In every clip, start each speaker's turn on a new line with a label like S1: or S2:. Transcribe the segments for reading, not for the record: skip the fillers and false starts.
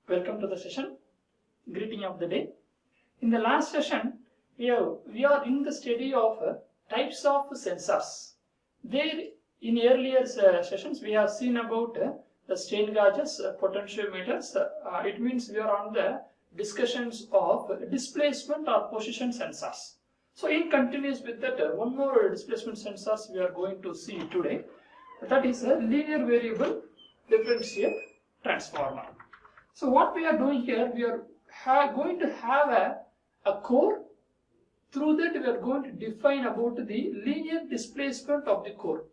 S1: Welcome to the session. Greeting of the day. In the last session, we are in the study of types of sensors. There, in earlier sessions, we have seen about the strain gauges, potentiometers. It means we are on the discussions of displacement or position sensors. So, in continuous with that, one more displacement sensors we are going to see today. That is a linear variable differential transformer. So what we are doing here, we are going to have a core. Through that we are going to define about the linear displacement of the core.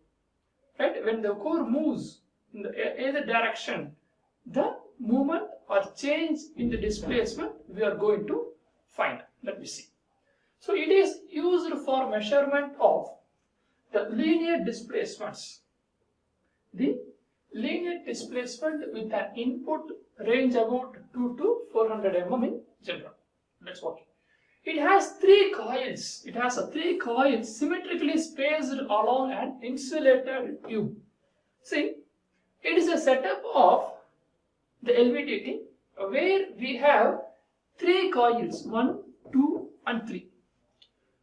S1: Right? When the core moves in either direction, the movement or change in the displacement we are going to find. Let me see. So it is used for measurement of the linear displacements. The linear displacement with an input range about 2 to 400 mm in general. That's what. It has three coils. It has three coils symmetrically spaced along an insulated tube. See, it is a setup of the LVDT where we have three coils, 1, 2 and 3.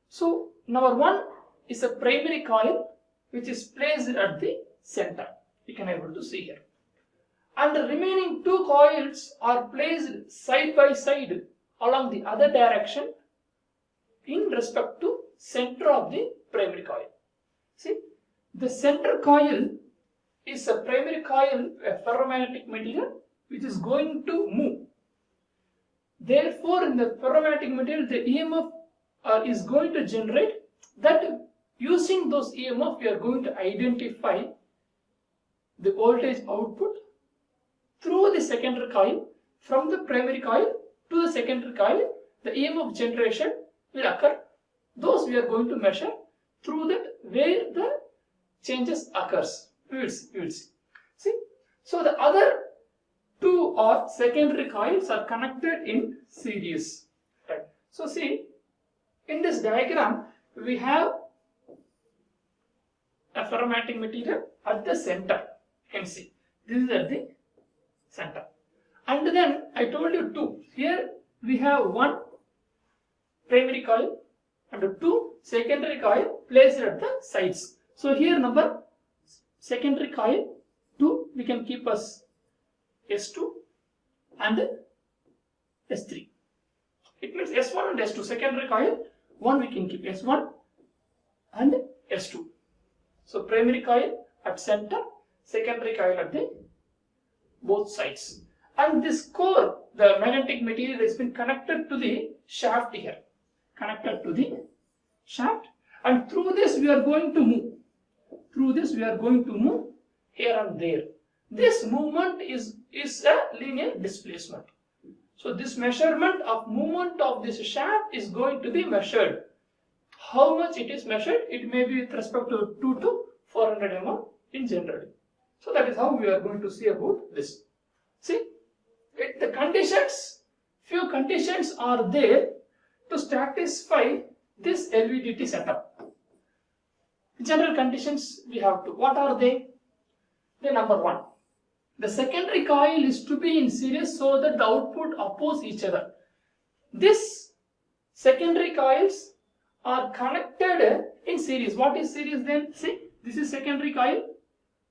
S1: So, number 1 is a primary coil which is placed at the center. You can able to see here. And the remaining two coils are placed side by side along the other direction in respect to center of the primary coil. See, the center coil is a primary coil, a ferromagnetic material which is going to move. Therefore, in the ferromagnetic material, the EMF is going to generate that. Using those EMF, we are going to identify the voltage output through the secondary coil. From the primary coil to the secondary coil, the EMF generation will occur. Those we are going to measure through that where the changes occurs. We will see. See? So the other two or secondary coils are connected in series. Right. So see, in this diagram we have a ferromagnetic material at the center. You can see this is at the center, and then I told you two. Here we have one primary coil and two secondary coil placed at the sides. So here number secondary coil 2 we can keep as S2 and S3. It means S1 and S2. Secondary coil 1 we can keep S1 and S2. So primary coil at center, secondary coil at the both sides. And this core, the magnetic material, has been connected to the shaft here. Connected to the shaft, and through this we are going to move. Through this we are going to move here and there. This movement is a linear displacement. So this measurement of movement of this shaft is going to be measured. How much it is measured? It may be with respect to 2 to 400 mm in general. So that is how we are going to see about this. See, the conditions, few conditions are there to satisfy this LVDT setup. General conditions we have to. What are they? The number 1. The secondary coil is to be in series so that the output oppose each other. This secondary coils are connected in series. What is series then? See, this is secondary coil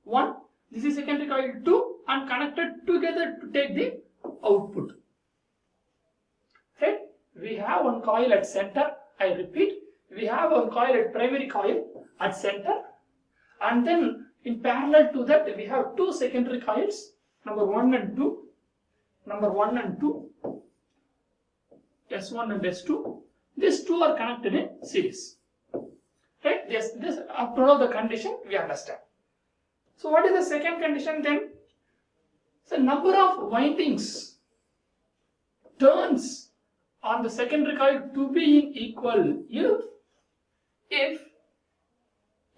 S1: 1, this is secondary coil 2, and connected together to take the output. Right? We have one coil at center. I repeat, we have one coil at primary coil at center, and then in parallel to that we have two secondary coils, number 1 and 2, number 1 and 2, S1 and S2. These two are connected in series. Right? This after all the condition we understand. So what is the second condition then? So number of windings, turns on the secondary coil to be equal if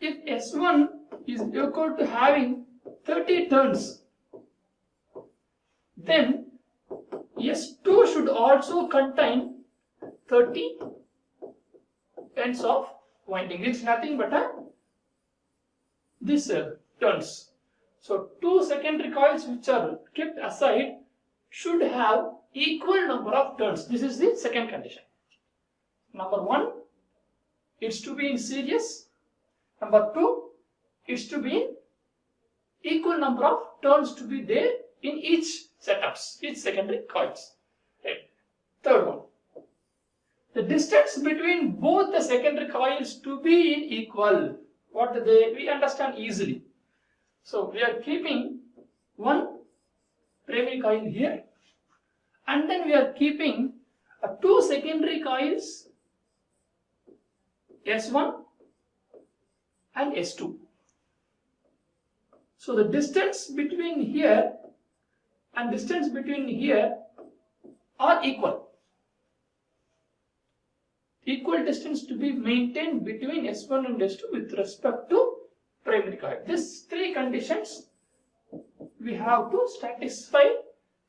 S1: S1 is equal to having 30 turns, then S2 should also contain 30 ends of winding. It's nothing but this turns. So two secondary coils which are kept aside should have equal number of turns. This is the second condition. Number 1, it's to be in series. Number 2, it's to be in equal number of turns to be there in each setups, each secondary coils. Right. Third one, the distance between both the secondary coils to be in equal. What are they? We understand easily. So we are keeping one primary coil here, and then we are keeping two secondary coils, S1 and S2. So the distance between here and distance between here are equal. Equal distance to be maintained between S1 and S2 with respect to primary coil. These three conditions we have to satisfy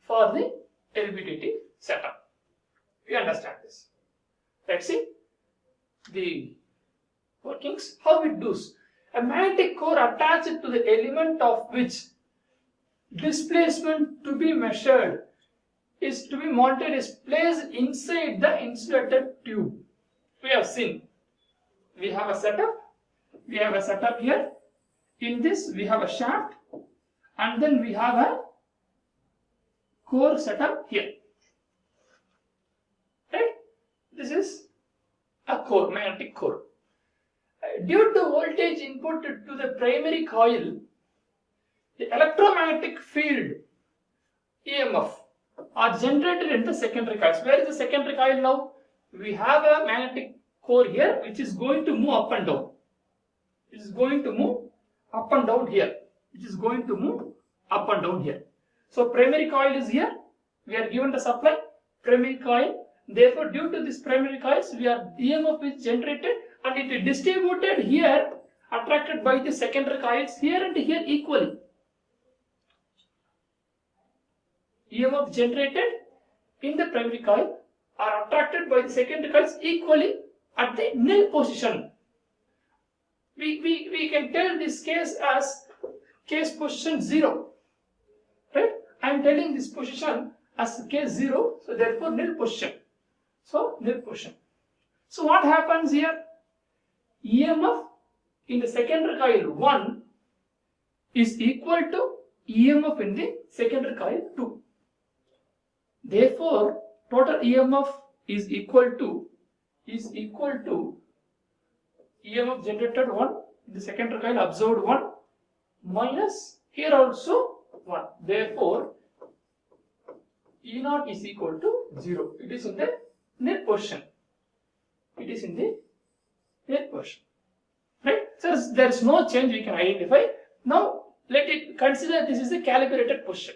S1: for the LVDT setup. We understand this. Let's see the workings, how it does. A magnetic core attached to the element of which displacement to be measured is to be mounted is placed inside the insulated tube. We have seen, we have a setup here. In this we have a shaft, and then we have a core setup here. Right? This is a core, magnetic core. Due to voltage input to the primary coil, the electromagnetic field EMF are generated in the secondary coils. Where is the secondary coil now? We have a magnetic core here which is going to move up and down. It is going to move up and down here. It is going to move up and down here. So primary coil is here. We are given the supply, primary coil. Therefore, due to this primary coils, we are EMF is generated and it is distributed here, attracted by the secondary coils here and here equally. EMF generated in the primary coil are attracted by the secondary coils equally at the nil position. We can tell this case as case position 0. Right? I am telling this position as case 0, so therefore nil position. So nil position. So what happens here? EMF in the secondary coil 1 is equal to EMF in the secondary coil 2. Therefore, total EMF is equal to EMF generated 1 in the secondary coil absorbed 1 minus here also 1. Therefore, E0 is equal to 0. It is in the nil position. It is in the nil position. Right? So there is no change we can identify. Now let it consider this is the calibrated position.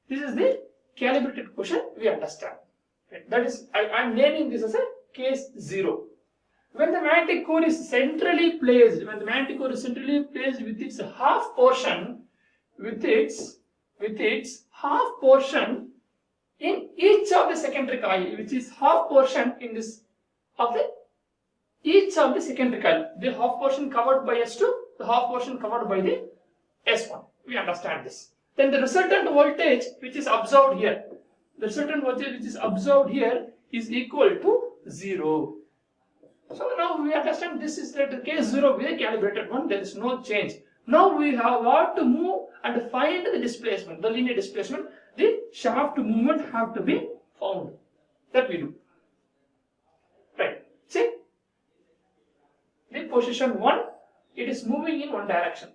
S1: This is the calibrated position we understand. Right? That is, I am naming this as a case 0. When the magnetic core is centrally placed, with its half portion, in each of the secondary coil, which is half portion in this of the each of the secondary coil, the half portion covered by S2, the half portion covered by the S1. We understand this. Then the resultant voltage which is absorbed here, is equal to 0. So now we understand this is the case 0 with a calibrated one. There is no change. Now we have got to move and find the displacement, the linear displacement. The shaft movement have to be found. That we do. Right. See, the position 1, it is moving in one direction.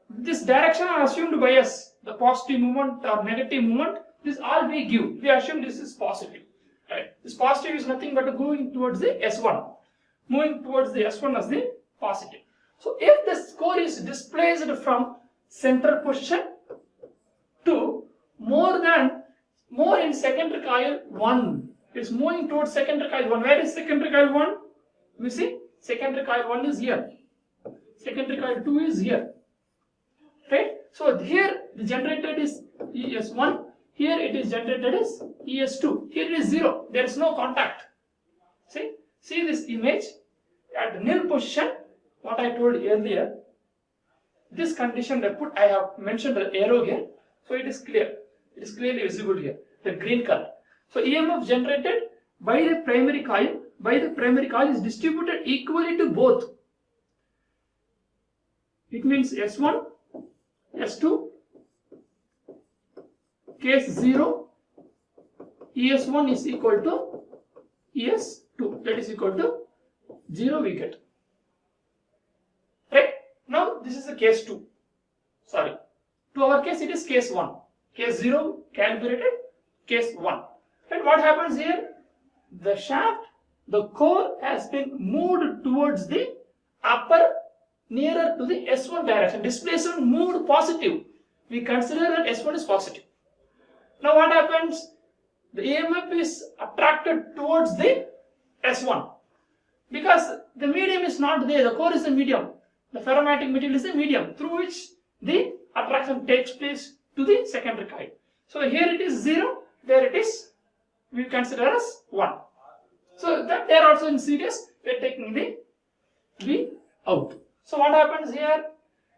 S1: This direction are assumed by us, the positive movement or negative movement. This all we give. We assume this is positive. Right. This positive is nothing but going towards the S1. Moving towards the S1 as the positive. So if the core is displaced from central position to more in secondary coil 1, it is moving towards secondary coil 1. Where is secondary coil 1? We see secondary coil 1 is here. Secondary coil 2 is here. Right? So here the generated is ES1. Here it is generated as ES2. Here it is 0. There is no contact. See this image at nil position. What I told earlier. This condition I have mentioned the arrow here. So it is clear. It is clearly visible here, the green color. So EMF generated by the primary coil is distributed equally to both. It means S1, S2, case 0, ES1 is equal to ES2, that is equal to 0 we get. Right? Now this is the case 2. Sorry. To our case it is case 1. Case 0 calibrated, case 1. And what happens here? The shaft, the core has been moved towards the upper, nearer to the S1 direction. Displacement moved positive. We consider that S1 is positive. Now what happens? The EMF is attracted towards the S1. Because the medium is not there, the core is the medium. The ferromagnetic material is the medium through which the attraction takes place to the secondary coil. So here it is 0, there it is, we consider as 1. So that there also in series, we are taking the V out. So what happens here?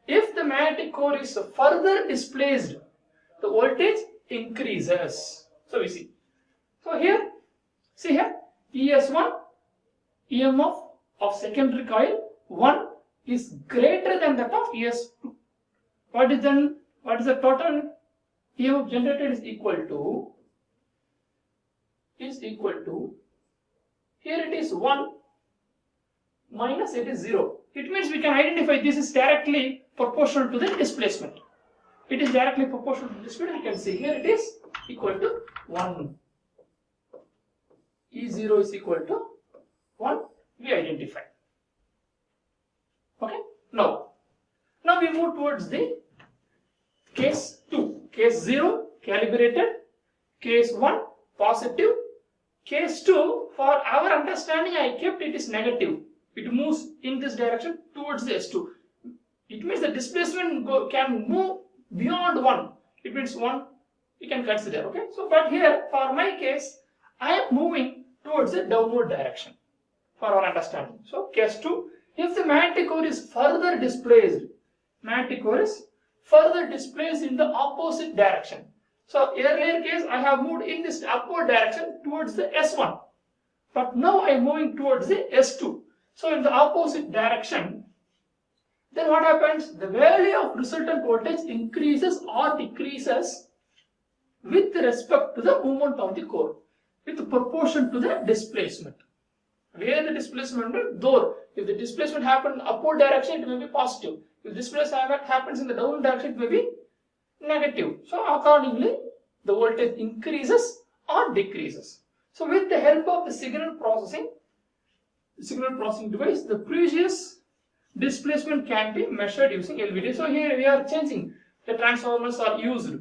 S1: If the magnetic core is further displaced, the voltage increases. So we see. So here, see here, ES1, EMF of secondary coil 1 is greater than that of ES2. What is the total EMF generated is equal to, here it is 1 minus it is 0. It means we can identify this is directly proportional to the displacement. It is directly proportional to the displacement. You can see here it is equal to 1. E0 is equal to 1. We identify. Okay. Now we move towards the case 2. Case 0 calibrated, case 1 positive, case 2 for our understanding I kept it is negative. It moves in this direction towards the S2. It means the displacement can move beyond 1. It means 1 we can consider. Okay. So but here for my case I am moving towards the downward direction for our understanding. So case 2, if the magnetic core is further displaced, in the opposite direction. So earlier case I have moved in this upward direction towards the S1, but now I am moving towards the S2. So in the opposite direction, then what happens? The value of resultant voltage increases or decreases with respect to the movement of the core, with proportion to the displacement. Where the displacement, though if the displacement happens in upward direction, it may be positive. If displacement happens in the downward direction, it may be negative. So accordingly, the voltage increases or decreases. So with the help of the signal processing device, the previous displacement can be measured using LVDT. So here we are changing. The transformers are used.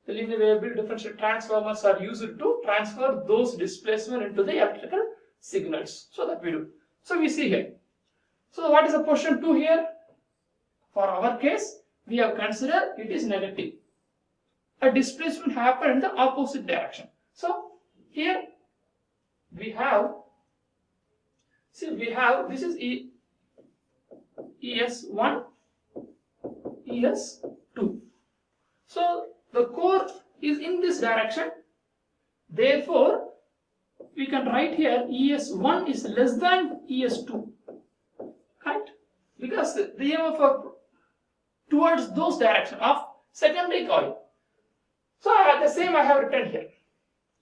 S1: The linear variable differential transformers are used to transfer those displacement into the electrical signals. So that we do. So we see here. So what is the portion 2 here? For our case, we have considered it is negative. A displacement happened in the opposite direction. So here we have, this is ES1, ES2. So the core is in this direction. Therefore, we can write here ES1 is less than ES2. Right? Because the EMF towards those direction of secondary coil. So the same I have written here.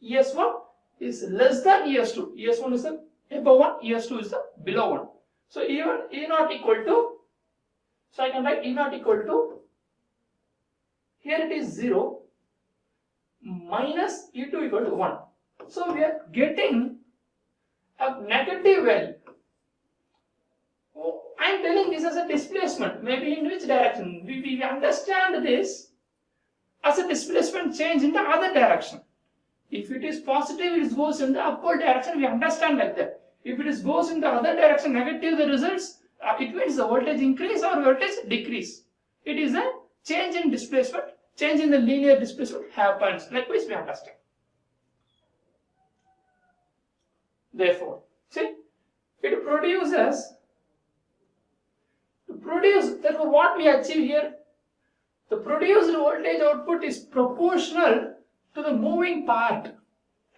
S1: ES1 is less than ES2. ES1 is the above 1, ES2 is the below 1. So even E0 equal to, so I can write E0 equal to, here it is 0 minus E2 equal to 1. So we are getting a negative value. I am telling this as a displacement, maybe in which direction? We understand this as a displacement change in the other direction. If it is positive, it goes in the upward direction, we understand like that. If it goes in the other direction, negative, the results, it means the voltage increase or voltage decrease. It is a change in displacement, change in the linear displacement happens. Likewise, we understand. Therefore, see, it produces, therefore what we achieve here, The produced voltage output is proportional to the moving part.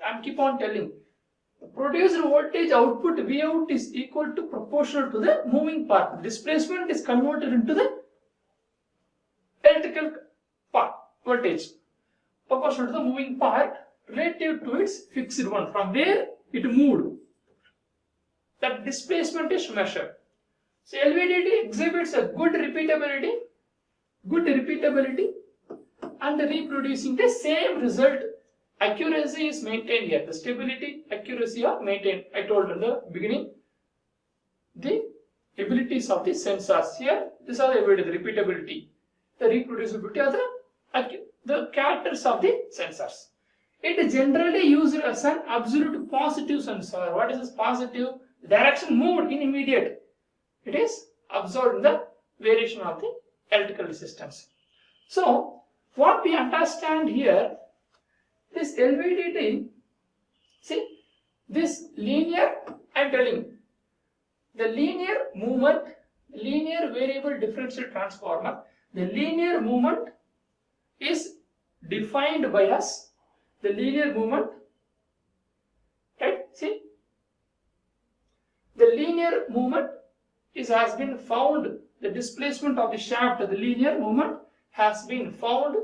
S1: I keep on telling. The produced voltage output Vout is equal to proportional to the moving part. The displacement is converted into the electrical part voltage proportional to the moving part relative to its fixed one, from where it moved. That displacement is measured. So LVDT exhibits a good repeatability and reproducing the same result. Accuracy is maintained here. The stability, accuracy are maintained. I told in the beginning the abilities of the sensors. Here, these are the repeatability, the reproducibility are the characters of the sensors. It is generally used as an absolute positive sensor. What is this positive? The direction moved in immediate. It is absorbed in the variation of the electrical resistance. So, what we understand here, this LVDT, see, this linear, I am telling, the linear movement, linear variable differential transformer, the linear movement is defined by us, the linear movement, right, see, the linear movement has been found, the displacement of the shaft, the linear movement has been found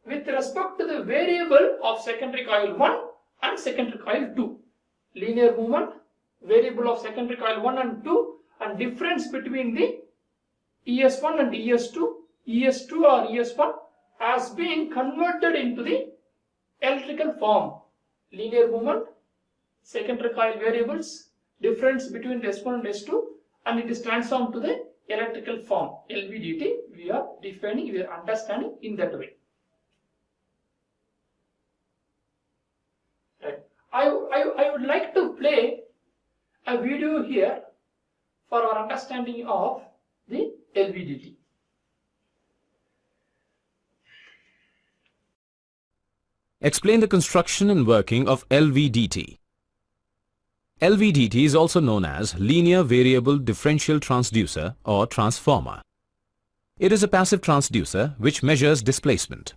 S1: with respect to the variable of secondary coil 1 and secondary coil 2. Linear movement, variable of secondary coil 1 and 2, and difference between the ES1 and ES2, ES2 or ES1 has been converted into the electrical form. Linear movement, secondary coil variables, difference between the S1 and S2, and it is transformed to the electrical form. LVDT, we are defining, we are understanding in that way. Right. I would like to play a video here for our understanding of the LVDT.
S2: Explain the construction and working of LVDT. LVDT is also known as Linear Variable Differential Transducer or Transformer. It is a passive transducer which measures displacement.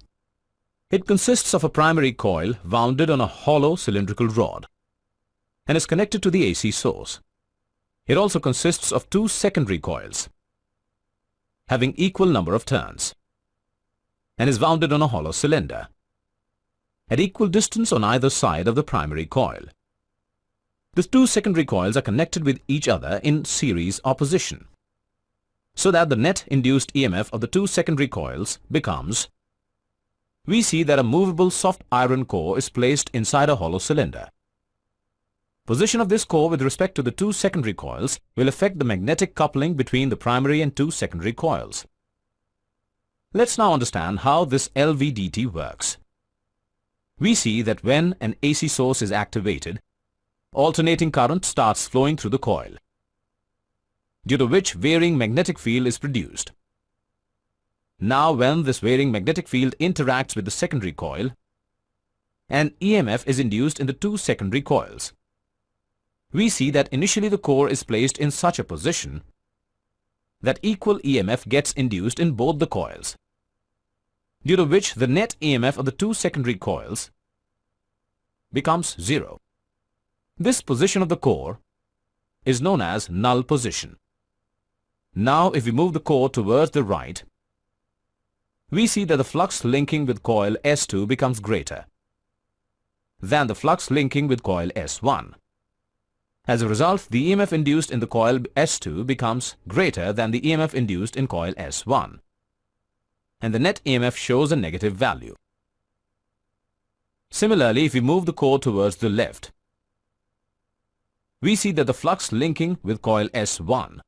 S2: It consists of a primary coil wounded on a hollow cylindrical rod and is connected to the AC source. It also consists of two secondary coils having equal number of turns and is wounded on a hollow cylinder at equal distance on either side of the primary coil. The two secondary coils are connected with each other in series opposition, so that the net induced EMF of the two secondary coils becomes, we see that a movable soft iron core is placed inside a hollow cylinder. Position of this core with respect to the two secondary coils will affect the magnetic coupling between the primary and two secondary coils. Let's now understand how this LVDT works. We see that when an AC source is activated, alternating current starts flowing through the coil, due to which varying magnetic field is produced. Now when this varying magnetic field interacts with the secondary coil, an EMF is induced in the two secondary coils. We see that initially the core is placed in such a position that equal EMF gets induced in both the coils, due to which the net EMF of the two secondary coils becomes zero. This position of the core is known as null position. Now if we move the core towards the right, we see that the flux linking with coil S2 becomes greater than the flux linking with coil S1. As a result, the EMF induced in the coil S2 becomes greater than the EMF induced in coil S1, and the net EMF shows a negative value. Similarly, if we move the core towards the left, we see that the flux linking with coil S1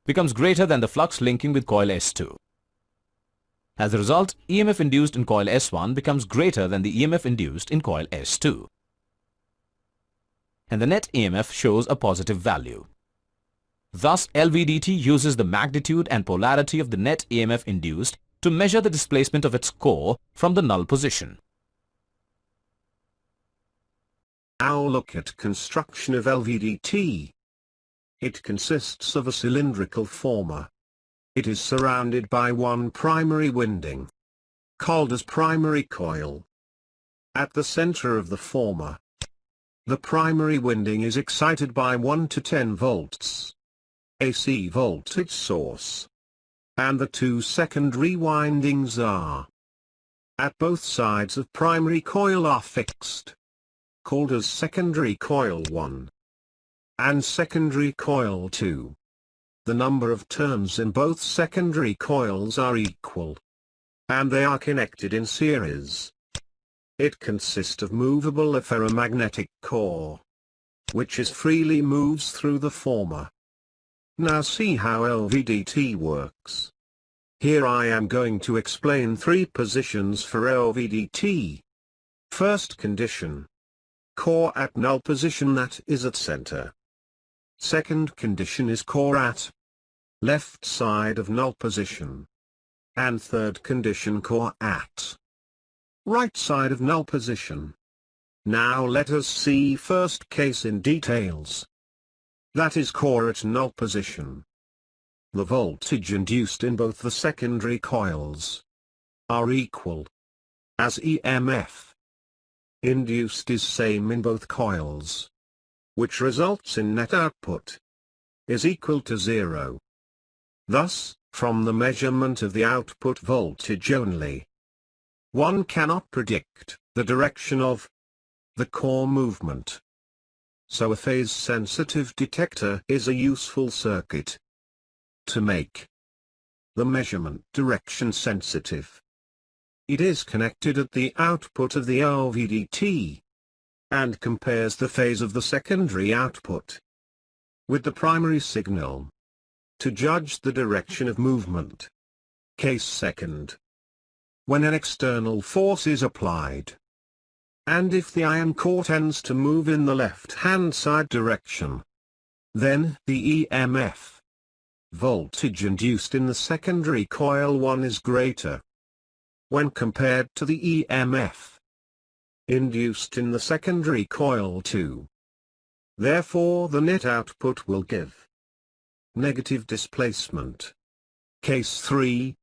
S2: becomes greater than the flux linking with coil S2. As a result, EMF induced in coil S1 becomes greater than the EMF induced in coil S2, and the net EMF shows a positive value. Thus, LVDT uses the magnitude and polarity of the net EMF induced to measure the displacement of its core from the null position.
S3: Now look at construction of LVDT. It consists of a cylindrical former. It is surrounded by one primary winding, called as primary coil. At the center of the former, the primary winding is excited by 1 to 10 volts AC voltage source, and the two secondary windings are at both sides of primary coil are fixed, called as secondary coil 1 and secondary coil 2. The number of turns in both secondary coils are equal, and they are connected in series. It consists of movable ferromagnetic core, which freely moves through the former. Now see how LVDT works. Here I am going to explain 3 positions for LVDT. First condition: core at null position, that is at center. Second condition is core at left side of null position. And third condition, core at right side of null position. Now let us see first case in details. That is core at null position. The voltage induced in both the secondary coils are equal, as EMF induced is same in both coils, which results in net output is equal to 0. Thus, from the measurement of the output voltage only, one cannot predict the direction of the core movement. So a phase-sensitive detector is a useful circuit to make the measurement direction sensitive. It is connected at the output of the LVDT and compares the phase of the secondary output with the primary signal to judge the direction of movement. Case second: when an external force is applied, and if the iron core tends to move in the left-hand side direction, then the EMF voltage induced in the secondary coil 1 is greater when compared to the EMF induced in the secondary coil 2. Therefore the net output will give negative displacement. Case 3: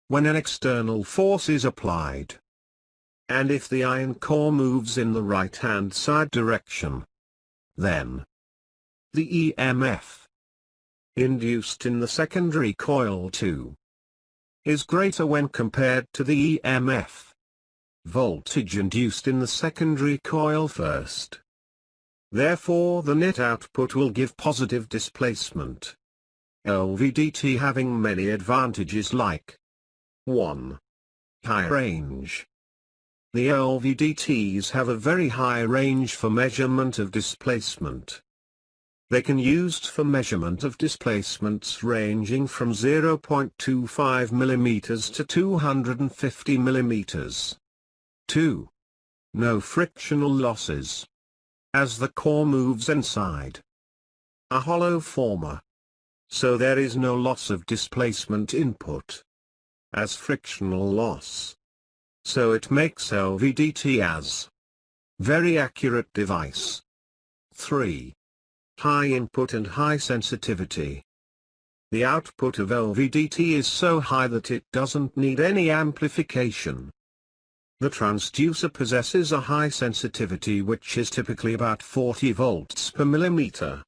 S3: when an external force is applied, and if the iron core moves in the right-hand side direction, then the EMF induced in the secondary coil 2 is greater when compared to the EMF voltage induced in the secondary coil first. Therefore the net output will give positive displacement. LVDT having many advantages like 1. High range. The LVDTs have a very high range for measurement of displacement. They can used for measurement of displacements ranging from 0.25 mm to 250 mm. 2. No frictional losses, as the core moves inside a hollow former, so there is no loss of displacement input as frictional loss. So it makes LVDT as very accurate device. 3. High input and high sensitivity. The output of LVDT is so high that it doesn't need any amplification. The transducer possesses a high sensitivity which is typically about 40 volts per millimeter.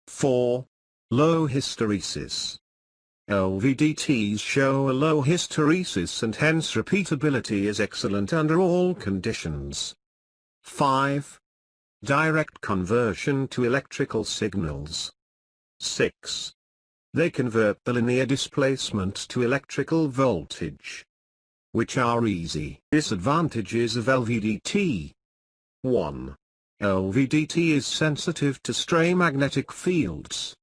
S3: 4. Low hysteresis. LVDTs show a low hysteresis and hence repeatability is excellent under all conditions. 5. Direct conversion to electrical signals. 6. They convert the linear displacement to electrical voltage, which are easy. Disadvantages of LVDT. 1. LVDT is sensitive to stray magnetic fields,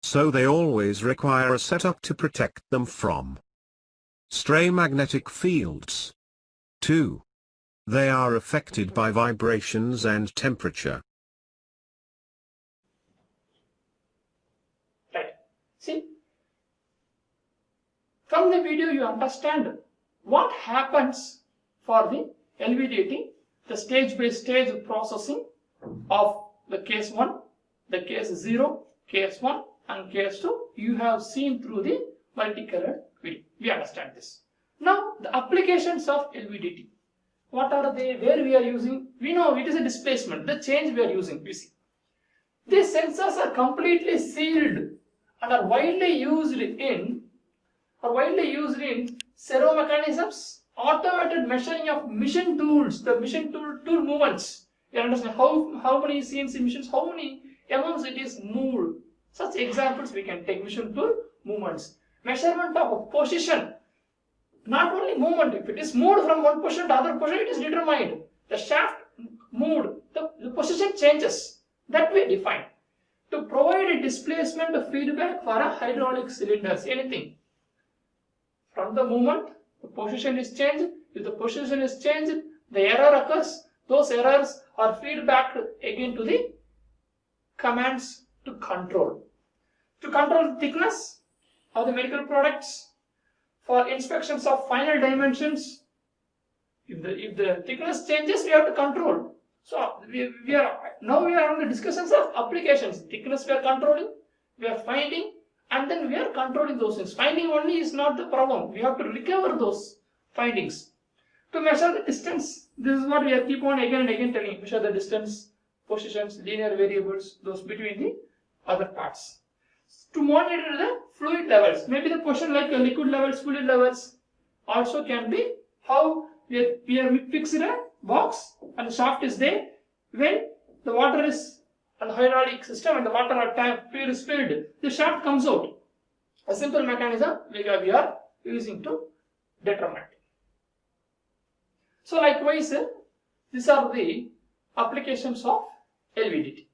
S3: so they always require a setup to protect them from stray magnetic fields. 2. They are affected by vibrations and temperature.
S1: Right. See, from the video you understand what happens for the LVDT, the stage by stage processing of the case 1, the case 0, case 1 and case 2 you have seen through the multicolored video. We understand this. Now the applications of LVDT. What are they? Where we are using? We know it is a displacement. The change we are using. You see, these sensors are completely sealed and are widely used in servo mechanisms, automated measuring of mission tools, the mission tool movements. You understand how many CNC missions, how many mm it is moved. Such examples we can take. Mission tool movements, measurement of a position. Not only movement, if it is moved from one position to other position, it is determined. The shaft moved, the position changes. That we define. To provide a displacement of feedback for a hydraulic cylinders, anything. From the movement, the position is changed. If the position is changed, the error occurs. Those errors are feedback again to the commands to control. To control the thickness of the medical products, for inspections of final dimensions. If the thickness changes, we have to control. So we are on the discussions of applications. Thickness we are controlling, we are finding, and then we are controlling those things. Finding only is not the problem. We have to recover those findings. To measure the distance, this is what we are keep on again and again telling. Measure the distance, positions, linear variables, those between the other parts. To monitor the fluid levels, maybe the position like liquid levels, fluid levels also can be how we are fixed in a box and the shaft is there. When the water is on the hydraulic system and the water or tank is filled, the shaft comes out. A simple mechanism we are using to determine. So likewise, these are the applications of LVDT.